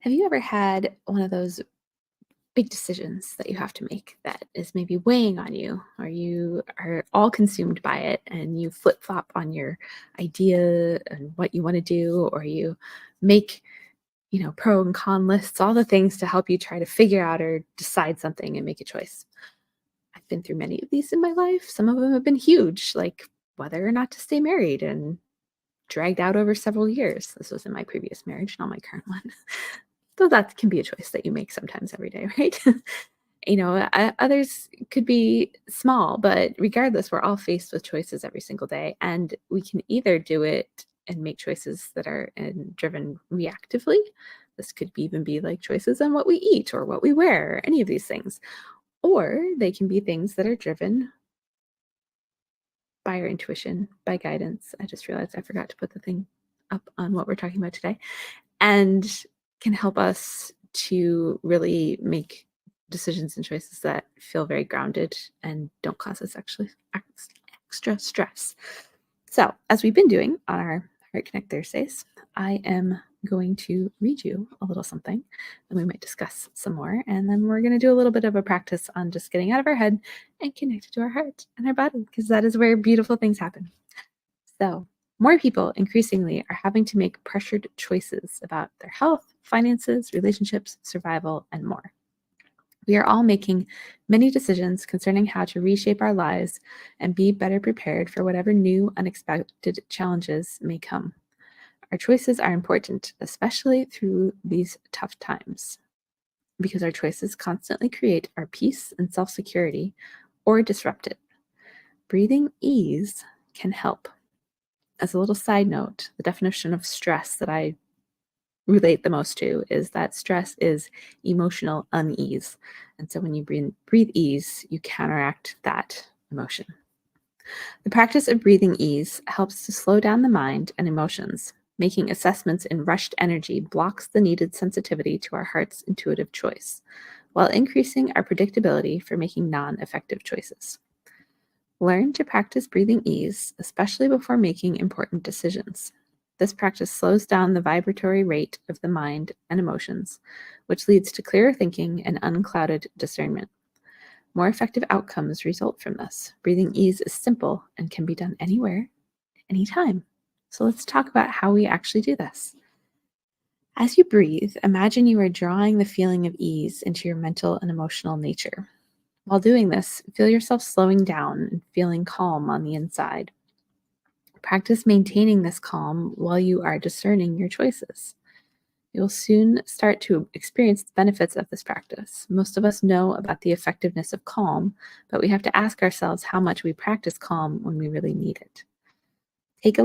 Have you ever had one of those big decisions that you have to make that is maybe weighing on you, or you are all consumed by it and you flip flop on your idea and what you want to do, or you make, pro and con lists, all the things to help you try to figure out or decide something and make a choice? I've been through many of these in my life. Some of them have been huge, like whether or not to stay married and dragged out over several years. This was in my previous marriage, not my current one. So that can be a choice that you make sometimes every day, right? Others could be small, but regardless, we're all faced with choices every single day. And we can either do it and make choices that are driven reactively. This could even be like choices on what we eat or what we wear, or any of these things. Or they can be things that are driven by our intuition, by guidance. I just realized I forgot to put the thing up on what we're talking about today, and can help us to really make decisions and choices that feel very grounded and don't cause us actually extra stress. So, as we've been doing on our Heart Connect Thursdays, I am going to read you a little something, and we might discuss some more. And then we're going to do a little bit of a practice on just getting out of our head and connected to our heart and our body, because that is where beautiful things happen. So, more people increasingly are having to make pressured choices about their health, finances, relationships, survival, and more. We are all making many decisions concerning how to reshape our lives and be better prepared for whatever new, unexpected challenges may come. Our choices are important, especially through these tough times, because our choices constantly create our peace and self security or disrupt it. Breathing ease can help. As a little side note, the definition of stress that I relate the most to is that stress is emotional unease. And so when you breathe ease, you counteract that emotion. The practice of breathing ease helps to slow down the mind and emotions. Making assessments in rushed energy blocks the needed sensitivity to our heart's intuitive choice, while increasing our predictability for making non-effective choices. Learn to practice breathing ease, especially before making important decisions. This practice slows down the vibratory rate of the mind and emotions, which leads to clearer thinking and unclouded discernment. More effective outcomes result from this. Breathing ease is simple and can be done anywhere, anytime. So let's talk about how we actually do this. As you breathe, imagine you are drawing the feeling of ease into your mental and emotional nature. While doing this, feel yourself slowing down and feeling calm on the inside. Practice maintaining this calm while you are discerning your choices. You'll soon start to experience the benefits of this practice. Most of us know about the effectiveness of calm, but we have to ask ourselves how much we practice calm when we really need it. Take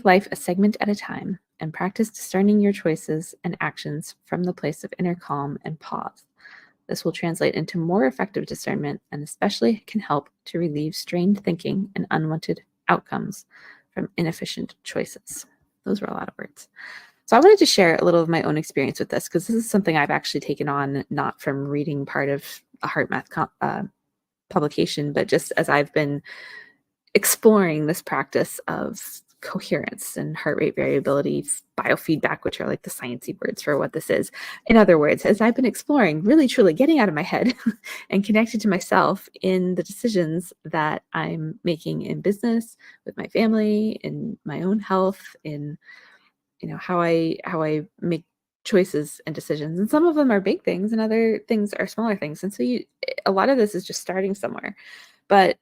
life a segment at a time and practice discerning your choices and actions from the place of inner calm and pause. This will translate into more effective discernment and especially can help to relieve strained thinking and unwanted outcomes from inefficient choices. Those were a lot of words. So I wanted to share a little of my own experience with this, because this is something I've actually taken on, not from reading part of a heart math publication, but just as I've been exploring this practice of coherence and heart rate variability, biofeedback, which are like the sciencey words for what this is. In other words, as I've been exploring, really truly getting out of my head and connected to myself in the decisions that I'm making in business, with my family, in my own health, in how I make choices and decisions. And some of them are big things and other things are smaller things. And so a lot of this is just starting somewhere. But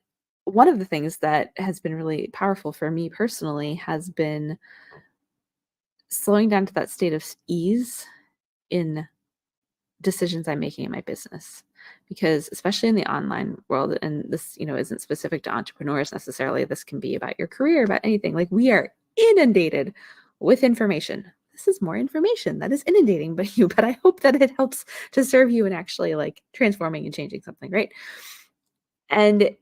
one of the things that has been really powerful for me personally has been slowing down to that state of ease in decisions I'm making in my business. Because especially in the online world, and this, isn't specific to entrepreneurs necessarily, this can be about your career, about anything. Like, we are inundated with information. This is more information that is inundating but you, but I hope that it helps to serve you in actually like transforming and changing something, right? And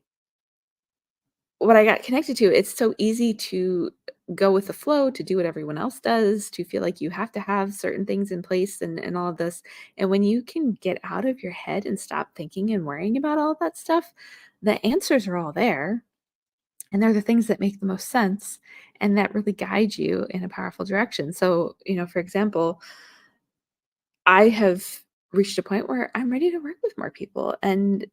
what I got connected to, it's so easy to go with the flow, to do what everyone else does, to feel like you have to have certain things in place and all of this. And when you can get out of your head and stop thinking and worrying about all of that stuff, the answers are all there. And they're the things that make the most sense and that really guide you in a powerful direction. So, for example, I have reached a point where I'm ready to work with more people, and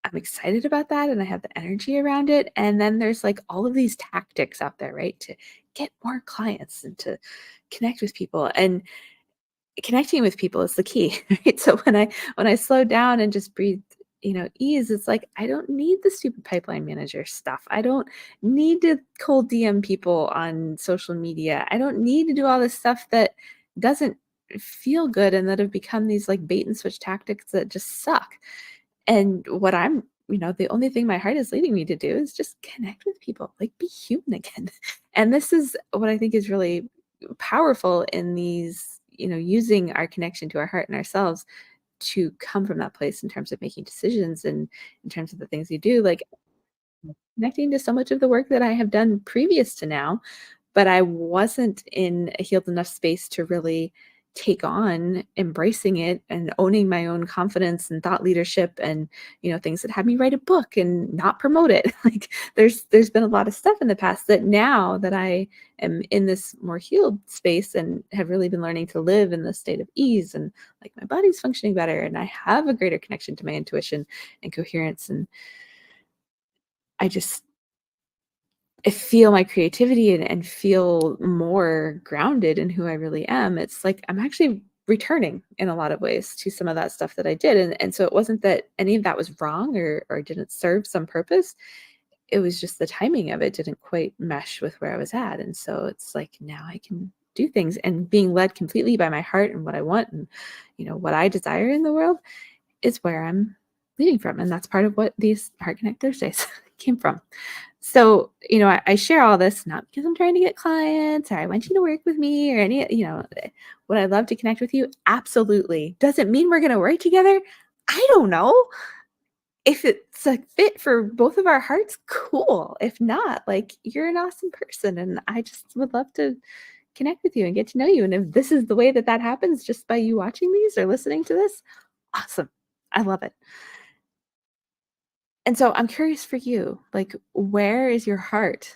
I'm excited about that, and I have the energy around it. And then there's like all of these tactics out there, right? To get more clients and to connect with people. And connecting with people is the key, right? So when I slow down and just breathe, ease, it's like I don't need the stupid pipeline manager stuff. I don't need to cold DM people on social media. I don't need to do all this stuff that doesn't feel good and that have become these like bait and switch tactics that just suck. And what the only thing my heart is leading me to do is just connect with people, like be human again. And this is what I think is really powerful in these, using our connection to our heart and ourselves to come from that place in terms of making decisions and in terms of the things you do, like connecting to so much of the work that I have done previous to now, but I wasn't in a healed enough space to really take on embracing it and owning my own confidence and thought leadership and things that had me write a book and not promote it. Like there's been a lot of stuff in the past that now that I am in this more healed space and have really been learning to live in this state of ease, and like my body's functioning better and I have a greater connection to my intuition and coherence, and I just I feel my creativity and feel more grounded in who I really am. It's like I'm actually returning in a lot of ways to some of that stuff that I did. And so it wasn't that any of that was wrong or didn't serve some purpose. It was just the timing of it didn't quite mesh with where I was at. And so it's like now I can do things, and being led completely by my heart and what I want and what I desire in the world is where I'm leading from. And that's part of what these Heart Connect Thursdays came from. So, I share all this not because I'm trying to get clients or I want you to work with me or would I love to connect with you? Absolutely. Does it mean we're going to work together? I don't know. If it's a fit for both of our hearts, cool. If not, like you're an awesome person and I just would love to connect with you and get to know you. And if this is the way that that happens just by you watching these or listening to this, awesome. I love it. And so I'm curious for you, like, where is your heart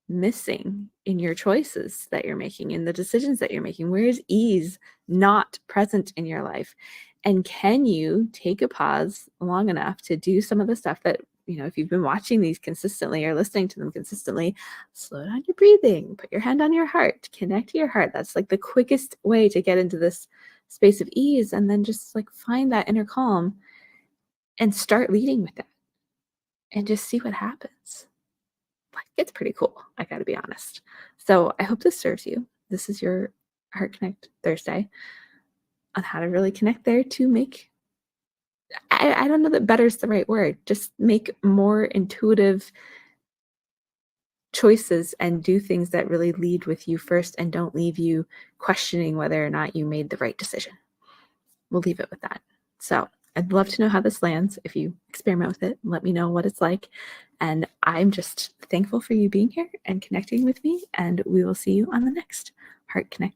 missing in your choices that you're making, in the decisions that you're making? Where is ease not present in your life? And can you take a pause long enough to do some of the stuff that, if you've been watching these consistently or listening to them consistently, slow down your breathing, put your hand on your heart, connect to your heart. That's like the quickest way to get into this space of ease. And then just like find that inner calm and start leading with that and just see what happens. Like, it's pretty cool, I gotta be honest. So I hope this serves you. This is your Heart Connect Thursday on how to really connect there to make, I don't know that better is the right word, just make more intuitive choices and do things that really lead with you first and don't leave you questioning whether or not you made the right decision. We'll leave it with that. So I'd love to know how this lands. If you experiment with it, let me know what it's like. And I'm just thankful for you being here and connecting with me. And we will see you on the next Heart Connect